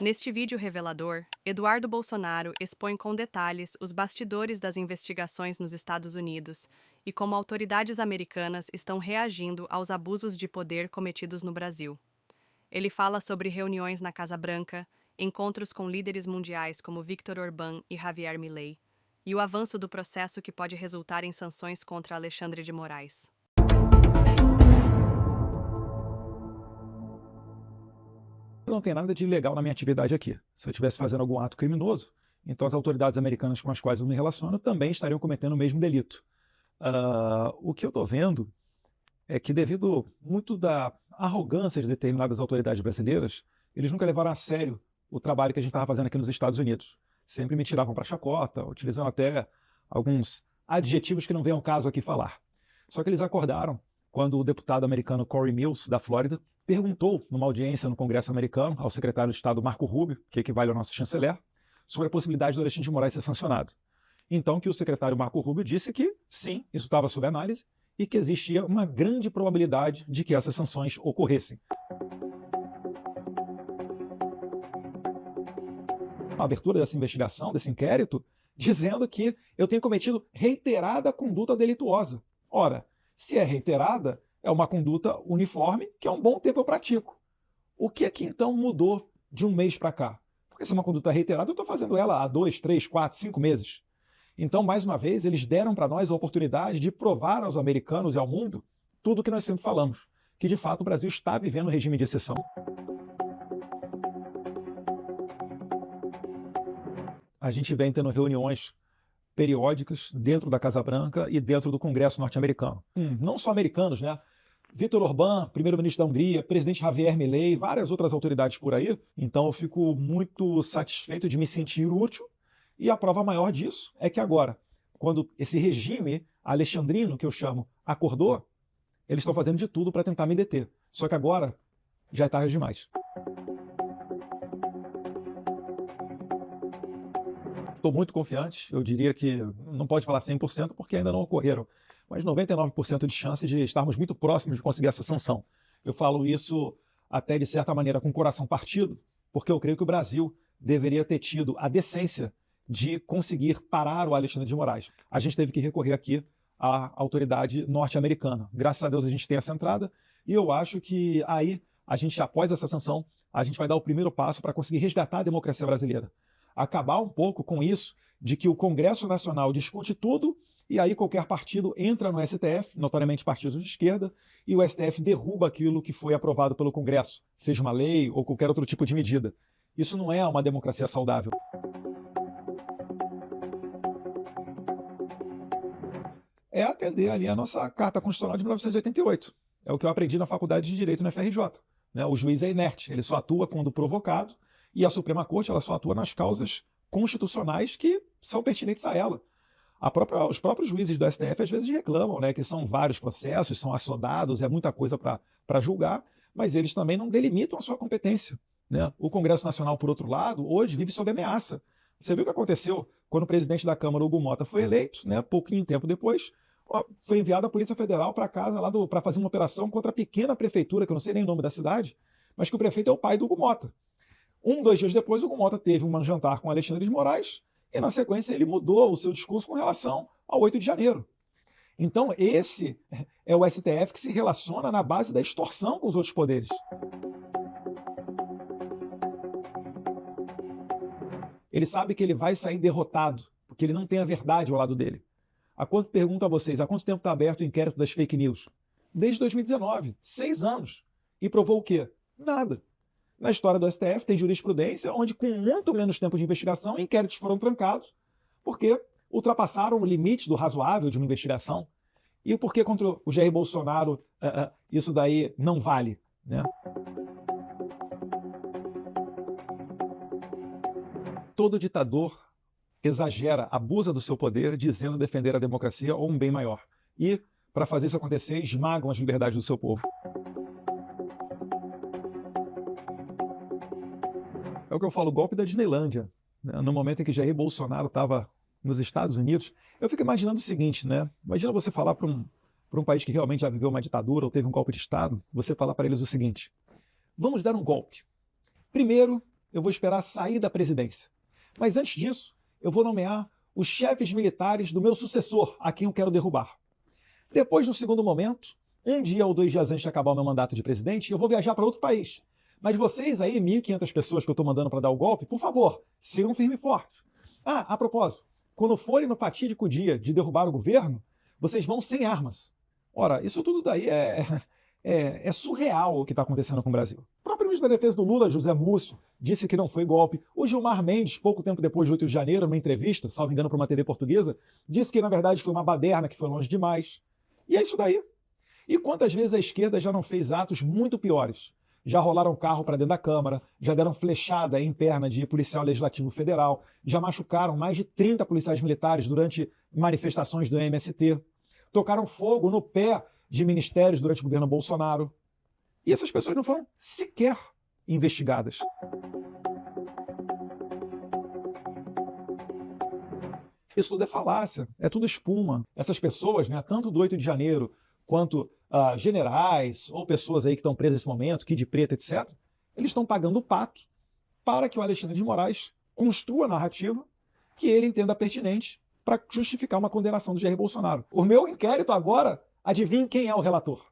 Neste vídeo revelador, Eduardo Bolsonaro expõe com detalhes os bastidores das investigações nos Estados Unidos e como autoridades americanas estão reagindo aos abusos de poder cometidos no Brasil. Ele fala sobre reuniões na Casa Branca, encontros com líderes mundiais como Viktor Orbán e Javier Milei, e o avanço do processo que pode resultar em sanções contra Alexandre de Moraes. Não tem nada de ilegal na minha atividade aqui. Se eu estivesse fazendo algum ato criminoso, então as autoridades americanas com as quais eu me relaciono também estariam cometendo o mesmo delito. O que eu estou vendo é que, devido muito da arrogância de determinadas autoridades brasileiras, eles nunca levaram a sério o trabalho que a gente estava fazendo aqui nos Estados Unidos. Sempre me tiravam para chacota, utilizando até alguns adjetivos que não vem ao caso aqui falar. Só que eles acordaram quando o deputado americano Corey Mills, da Flórida, perguntou numa audiência no Congresso americano ao secretário de Estado Marco Rubio, que equivale ao nosso chanceler, sobre a possibilidade do Alexandre de Moraes ser sancionado. Então que o secretário Marco Rubio disse que sim, isso estava sob análise e que existia uma grande probabilidade de que essas sanções ocorressem. A abertura dessa investigação, desse inquérito, dizendo que eu tenho cometido reiterada conduta delituosa. Ora, se é reiterada, é uma conduta uniforme que há um bom tempo eu pratico. O que é que então mudou de um mês para cá? Porque se é uma conduta reiterada, eu estou fazendo ela há 2, 3, 4, 5 meses. Então, mais uma vez, eles deram para nós a oportunidade de provar aos americanos e ao mundo tudo o que nós sempre falamos, que de fato o Brasil está vivendo um regime de exceção. A gente vem tendo reuniões periódicas dentro da Casa Branca e dentro do Congresso norte-americano. Não só americanos, né? Viktor Orbán, primeiro-ministro da Hungria, presidente Javier Milei, várias outras autoridades por aí. Então eu fico muito satisfeito de me sentir útil. E a prova maior disso é que agora, quando esse regime alexandrino, que eu chamo, acordou, eles estão fazendo de tudo para tentar me deter. Só que agora já é tarde demais. Estou muito confiante, eu diria que não pode falar 100% porque ainda não ocorreram, mas 99% de chance de estarmos muito próximos de conseguir essa sanção. Eu falo isso até de certa maneira com o coração partido, porque eu creio que o Brasil deveria ter tido a decência de conseguir parar o Alexandre de Moraes. A gente teve que recorrer aqui à autoridade norte-americana. Graças a Deus a gente tem essa entrada e eu acho que aí, a gente, após essa sanção, a gente vai dar o primeiro passo para conseguir resgatar a democracia brasileira. Acabar um pouco com isso de que o Congresso Nacional discute tudo e aí qualquer partido entra no STF, notoriamente partidos de esquerda, e o STF derruba aquilo que foi aprovado pelo Congresso, seja uma lei ou qualquer outro tipo de medida. Isso não é uma democracia saudável. É atender ali a nossa Carta Constitucional de 1988. É o que eu aprendi na Faculdade de Direito na FRJ. O juiz é inerte, ele só atua quando provocado, e a Suprema Corte ela só atua nas causas constitucionais que são pertinentes a ela. Os próprios juízes do STF às vezes reclamam, que são vários processos, são assodados, é muita coisa para julgar, mas eles também não delimitam a sua competência. O Congresso Nacional, por outro lado, hoje vive sob ameaça. Você viu o que aconteceu quando o presidente da Câmara, Hugo Mota, foi eleito, pouquinho tempo depois, foi enviada a Polícia Federal para casa para fazer uma operação contra a pequena prefeitura, que eu não sei nem o nome da cidade, mas que o prefeito é o pai do Hugo Mota. 2 dias depois, o Hugo Mota teve um jantar com Alexandre de Moraes e, na sequência, ele mudou o seu discurso com relação ao 8 de janeiro. Então, esse é o STF que se relaciona na base da extorsão com os outros poderes. Ele sabe que ele vai sair derrotado, porque ele não tem a verdade ao lado dele. Pergunto a vocês, há quanto tempo está aberto o inquérito das fake news? Desde 2019, 6 anos. E provou o quê? Nada. Na história do STF tem jurisprudência onde, com muito menos tempo de investigação, inquéritos foram trancados porque ultrapassaram o limite do razoável de uma investigação. E por que contra o Jair Bolsonaro isso daí não vale? Todo ditador exagera, abusa do seu poder, dizendo defender a democracia ou um bem maior. E, para fazer isso acontecer, esmagam as liberdades do seu povo. É o que eu falo, golpe da Disneylândia. No momento em que Jair Bolsonaro estava nos Estados Unidos, eu fico imaginando o seguinte, Imagina você falar para um país que realmente já viveu uma ditadura ou teve um golpe de Estado, você falar para eles o seguinte: vamos dar um golpe. Primeiro, eu vou esperar sair da presidência. Mas antes disso, eu vou nomear os chefes militares do meu sucessor, a quem eu quero derrubar. Depois, no segundo momento, 1 dia ou 2 dias antes de acabar o meu mandato de presidente, eu vou viajar para outro país. Mas vocês aí, 1.500 pessoas que eu estou mandando para dar o golpe, por favor, sigam firme e forte. Ah, a propósito, quando forem no fatídico dia de derrubar o governo, vocês vão sem armas. Ora, isso tudo daí é surreal o que está acontecendo com o Brasil. O próprio ministro da Defesa do Lula, José Múcio, disse que não foi golpe. O Gilmar Mendes, pouco tempo depois de 8 de janeiro, numa entrevista, salvo engano para uma TV portuguesa, disse que na verdade foi uma baderna, que foi longe demais. E é isso daí. E quantas vezes a esquerda já não fez atos muito piores? Já rolaram carro para dentro da Câmara, já deram flechada em perna de policial legislativo federal, já machucaram mais de 30 policiais militares durante manifestações do MST, tocaram fogo no pé de ministérios durante o governo Bolsonaro. E essas pessoas não foram sequer investigadas. Isso tudo é falácia, é tudo espuma. Essas pessoas, né, tanto do 8 de janeiro, quanto generais ou pessoas aí que estão presas nesse momento, Kid Preta, etc., eles estão pagando o pato para que o Alexandre de Moraes construa a narrativa que ele entenda pertinente para justificar uma condenação do Jair Bolsonaro. O meu inquérito agora, adivinhe quem é o relator?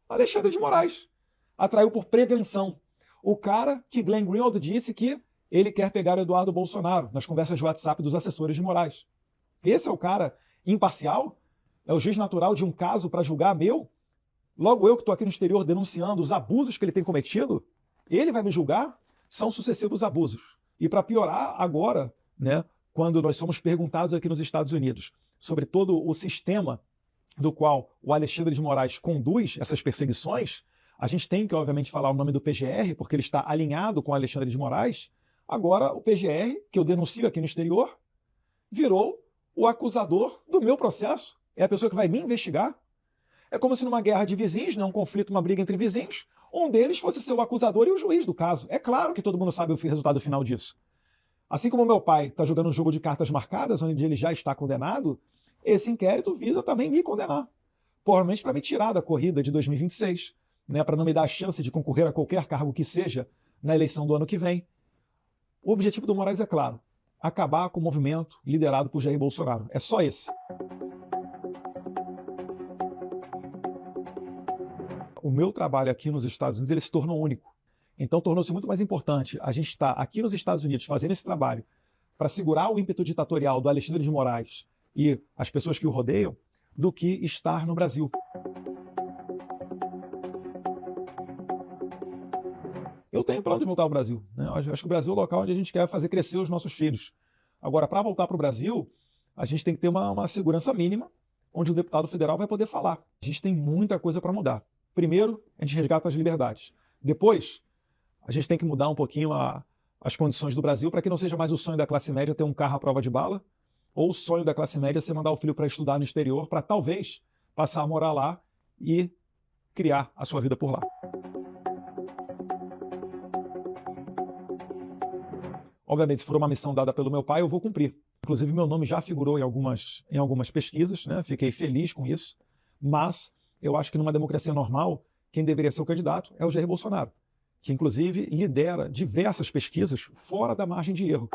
Alexandre de Moraes. Atraiu por prevenção. O cara que Glenn Greenwald disse que ele quer pegar o Eduardo Bolsonaro nas conversas de WhatsApp dos assessores de Moraes. Esse é o cara imparcial? É o juiz natural de um caso para julgar meu? Logo eu que estou aqui no exterior denunciando os abusos que ele tem cometido, ele vai me julgar? São sucessivos abusos. E para piorar agora, né, quando nós somos perguntados aqui nos Estados Unidos sobre todo o sistema do qual o Alexandre de Moraes conduz essas perseguições, a gente tem que, obviamente, falar o nome do PGR, porque ele está alinhado com o Alexandre de Moraes. Agora, o PGR, que eu denuncio aqui no exterior, virou o acusador do meu processo. É a pessoa que vai me investigar. É como se numa guerra de vizinhos, né, um conflito, uma briga entre vizinhos, um deles fosse ser o acusador e o juiz do caso. É claro que todo mundo sabe o resultado final disso. Assim como meu pai está jogando um jogo de cartas marcadas, onde ele já está condenado, esse inquérito visa também me condenar. Provavelmente para me tirar da corrida de 2026, né, para não me dar a chance de concorrer a qualquer cargo que seja na eleição do ano que vem. O objetivo do Moraes é claro, acabar com o movimento liderado por Jair Bolsonaro. É só esse. O meu trabalho aqui nos Estados Unidos ele se tornou único. Então tornou-se muito mais importante a gente estar aqui nos Estados Unidos fazendo esse trabalho para segurar o ímpeto ditatorial do Alexandre de Moraes e as pessoas que o rodeiam, do que estar no Brasil. Eu tenho plano de voltar ao Brasil, né? Eu acho que o Brasil é o local onde a gente quer fazer crescer os nossos filhos. Agora, para voltar para o Brasil, a gente tem que ter uma segurança mínima, onde o deputado federal vai poder falar. A gente tem muita coisa para mudar. Primeiro, a gente resgata as liberdades. Depois, a gente tem que mudar um pouquinho as condições do Brasil para que não seja mais o sonho da classe média ter um carro à prova de bala, ou o sonho da classe média ser mandar o filho para estudar no exterior, para talvez passar a morar lá e criar a sua vida por lá. Obviamente, se for uma missão dada pelo meu pai, eu vou cumprir. Inclusive, meu nome já figurou em algumas pesquisas, né? Fiquei feliz com isso, mas eu acho que numa democracia normal, quem deveria ser o candidato é o Jair Bolsonaro, que inclusive lidera diversas pesquisas fora da margem de erro.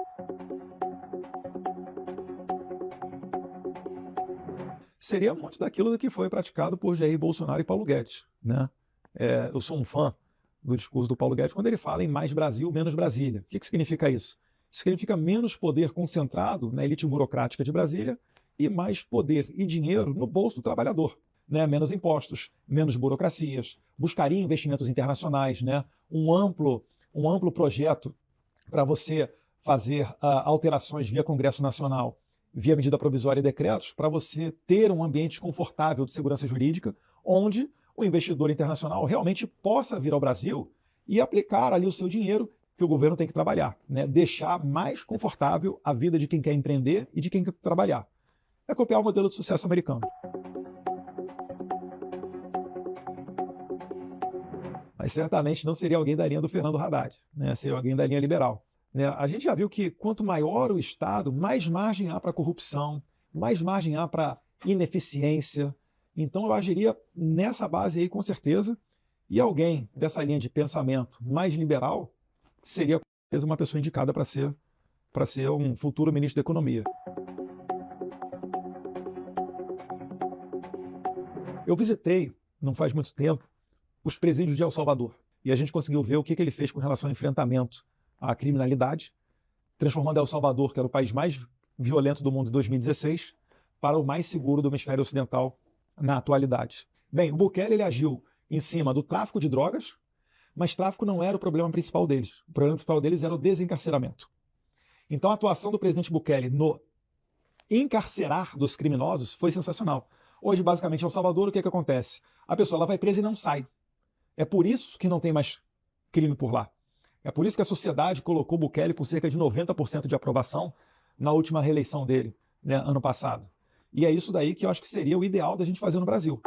Seria muito daquilo que foi praticado por Jair Bolsonaro e Paulo Guedes, né? Eu sou um fã do discurso do Paulo Guedes quando ele fala em mais Brasil, menos Brasília. O que significa isso? Significa menos poder concentrado na elite burocrática de Brasília e mais poder e dinheiro no bolso do trabalhador. Né? Menos impostos, menos burocracias, buscaria investimentos internacionais, né? Um amplo projeto para você fazer alterações via Congresso Nacional, via medida provisória e decretos, para você ter um ambiente confortável de segurança jurídica, onde o investidor internacional realmente possa vir ao Brasil e aplicar ali o seu dinheiro que o governo tem que trabalhar, né? Deixar mais confortável a vida de quem quer empreender e de quem quer trabalhar. É copiar o modelo de sucesso americano. Mas certamente não seria alguém da linha do Fernando Haddad, né? Seria alguém da linha liberal. Né? A gente já viu que quanto maior o Estado, mais margem há para corrupção, mais margem há para ineficiência. Então eu agiria nessa base aí com certeza, e alguém dessa linha de pensamento mais liberal seria uma pessoa indicada para ser um futuro ministro da Economia. Eu visitei, não faz muito tempo, os presídios de El Salvador. E a gente conseguiu ver o que ele fez com relação ao enfrentamento à criminalidade, transformando El Salvador, que era o país mais violento do mundo em 2016, para o mais seguro do hemisfério ocidental na atualidade. Bem, o Bukele ele agiu em cima do tráfico de drogas, mas tráfico não era o problema principal deles. O problema principal deles era o desencarceramento. Então a atuação do presidente Bukele no encarcerar dos criminosos foi sensacional. Hoje, basicamente, em El Salvador, o que acontece? A pessoa ela vai presa e não sai. É por isso que não tem mais crime por lá. É por isso que a sociedade colocou Bukele com cerca de 90% de aprovação na última reeleição dele, né, ano passado. E é isso daí que eu acho que seria o ideal da gente fazer no Brasil.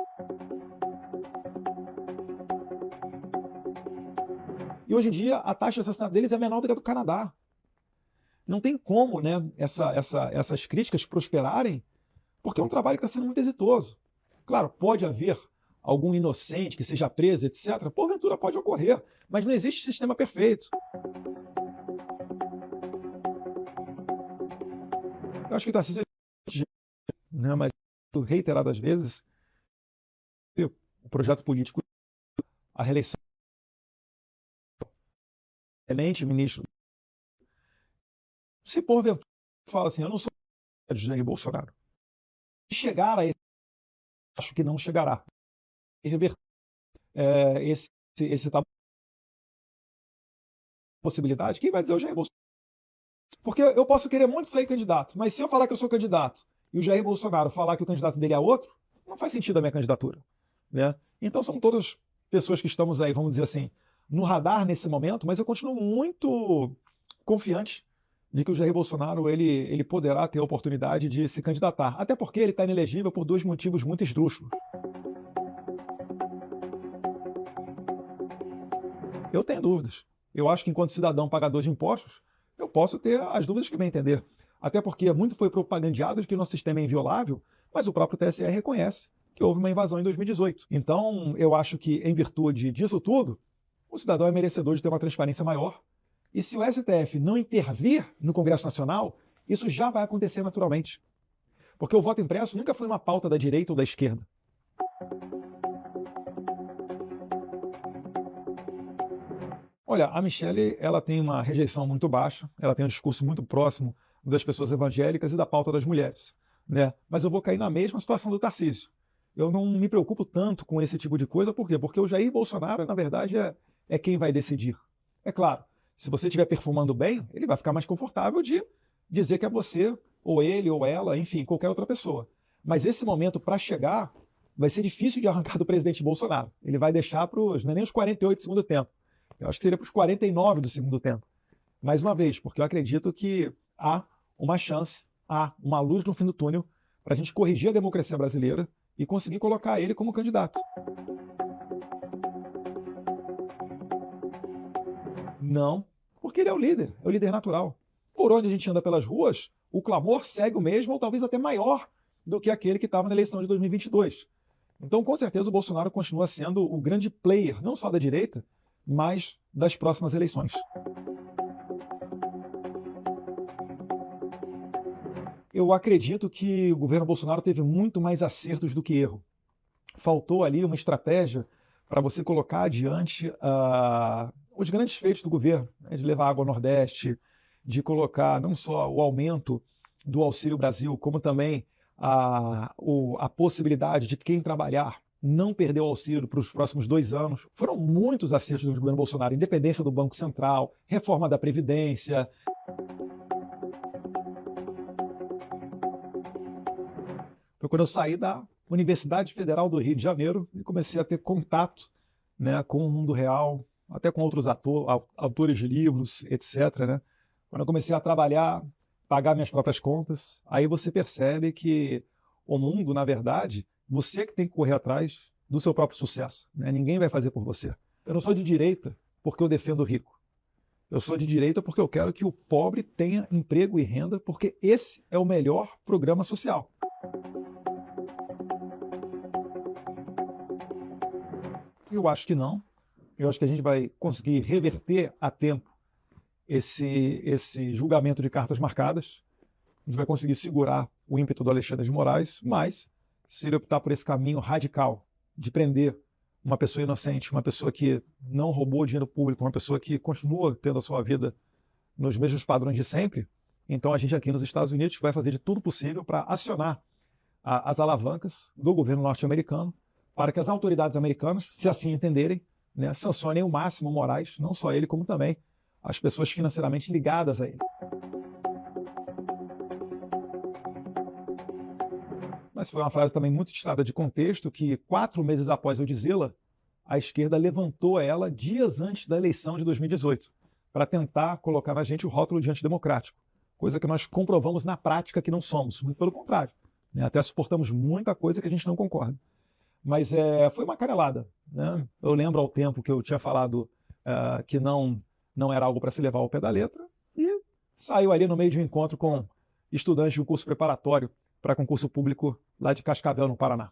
E hoje em dia, a taxa de assassinato deles é menor do que a do Canadá. Não tem como, né, essas críticas prosperarem, porque é um trabalho que está sendo muito exitoso. Claro, pode haver algum inocente que seja preso, etc. Porventura pode ocorrer, mas não existe sistema perfeito. Eu acho que o Tarcísio, né, mas reiteradas vezes, o projeto político, a reeleição, excelente ministro, se porventura fala assim, eu não sou de Jair Bolsonaro, se chegar a esse, acho que não chegará. E reverter esse possibilidade, quem vai dizer o Jair Bolsonaro? Porque eu posso querer muito sair candidato, mas se eu falar que eu sou candidato e o Jair Bolsonaro falar que o candidato dele é outro, não faz sentido a minha candidatura, né? Então são todas pessoas que estamos aí, vamos dizer assim, no radar nesse momento, mas eu continuo muito confiante de que o Jair Bolsonaro ele poderá ter a oportunidade de se candidatar, até porque ele está inelegível por dois motivos muito esdrúxulos. Eu tenho dúvidas. Eu acho que enquanto cidadão pagador de impostos, eu posso ter as dúvidas que bem entender. Até porque muito foi propagandeado de que o nosso sistema é inviolável, mas o próprio TSE reconhece que houve uma invasão em 2018. Então, eu acho que, em virtude disso tudo, o cidadão é merecedor de ter uma transparência maior. E se o STF não intervir no Congresso Nacional, isso já vai acontecer naturalmente. Porque o voto impresso nunca foi uma pauta da direita ou da esquerda. Olha, a Michelle, ela tem uma rejeição muito baixa, ela tem um discurso muito próximo das pessoas evangélicas e da pauta das mulheres, né? Mas eu vou cair na mesma situação do Tarcísio. Eu não me preocupo tanto com esse tipo de coisa, por quê? Porque o Jair Bolsonaro, na verdade, é quem vai decidir. É claro, se você estiver perfumando bem, ele vai ficar mais confortável de dizer que é você, ou ele, ou ela, enfim, qualquer outra pessoa. Mas esse momento, para chegar, vai ser difícil de arrancar do presidente Bolsonaro. Ele vai deixar para os, não é nem os 48 do segundo tempo. Eu acho que seria para os 49 do segundo tempo. Mais uma vez, porque eu acredito que há uma chance, há uma luz no fim do túnel para a gente corrigir a democracia brasileira e conseguir colocar ele como candidato. Não, porque ele é o líder natural. Por onde a gente anda pelas ruas, o clamor segue o mesmo ou talvez até maior do que aquele que estava na eleição de 2022. Então, com certeza, o Bolsonaro continua sendo o grande player, não só da direita, mas das próximas eleições. Eu acredito que o governo Bolsonaro teve muito mais acertos do que erro. Faltou ali uma estratégia para você colocar adiante os grandes feitos do governo, né, de levar água ao Nordeste, de colocar não só o aumento do Auxílio Brasil, como também a possibilidade de quem trabalhar não perder o auxílio para os próximos 2 anos. Foram muitos acertos do governo Bolsonaro, independência do Banco Central, reforma da Previdência. Foi quando eu saí da Universidade Federal do Rio de Janeiro e comecei a ter contato, né, com o mundo real, até com outros autores de livros, etc., né? Quando eu comecei a trabalhar, pagar minhas próprias contas, aí você percebe que o mundo, na verdade, você que tem que correr atrás do seu próprio sucesso, né? Ninguém vai fazer por você. Eu não sou de direita porque eu defendo o rico. Eu sou de direita porque eu quero que o pobre tenha emprego e renda, porque esse é o melhor programa social. Eu acho que não. Eu acho que a gente vai conseguir reverter a tempo esse julgamento de cartas marcadas, a gente vai conseguir segurar o ímpeto do Alexandre de Moraes, mas se ele optar por esse caminho radical de prender uma pessoa inocente, uma pessoa que não roubou dinheiro público, uma pessoa que continua tendo a sua vida nos mesmos padrões de sempre, então a gente aqui nos Estados Unidos vai fazer de tudo possível para acionar as alavancas do governo norte-americano para que as autoridades americanas, se assim entenderem, né, sancionem o máximo o Moraes, não só ele, como também as pessoas financeiramente ligadas a ele. Mas foi uma frase também muito tirada de contexto que 4 meses após eu dizê-la, a esquerda levantou ela dias antes da eleição de 2018 para tentar colocar na gente o rótulo de antidemocrático, coisa que nós comprovamos na prática que não somos, muito pelo contrário, né? Até suportamos muita coisa que a gente não concorda. Mas foi uma canelada, né? Eu lembro ao tempo que eu tinha falado que não era algo para se levar ao pé da letra, e saiu ali no meio de um encontro com estudantes de um curso preparatório para concurso público lá de Cascavel, no Paraná.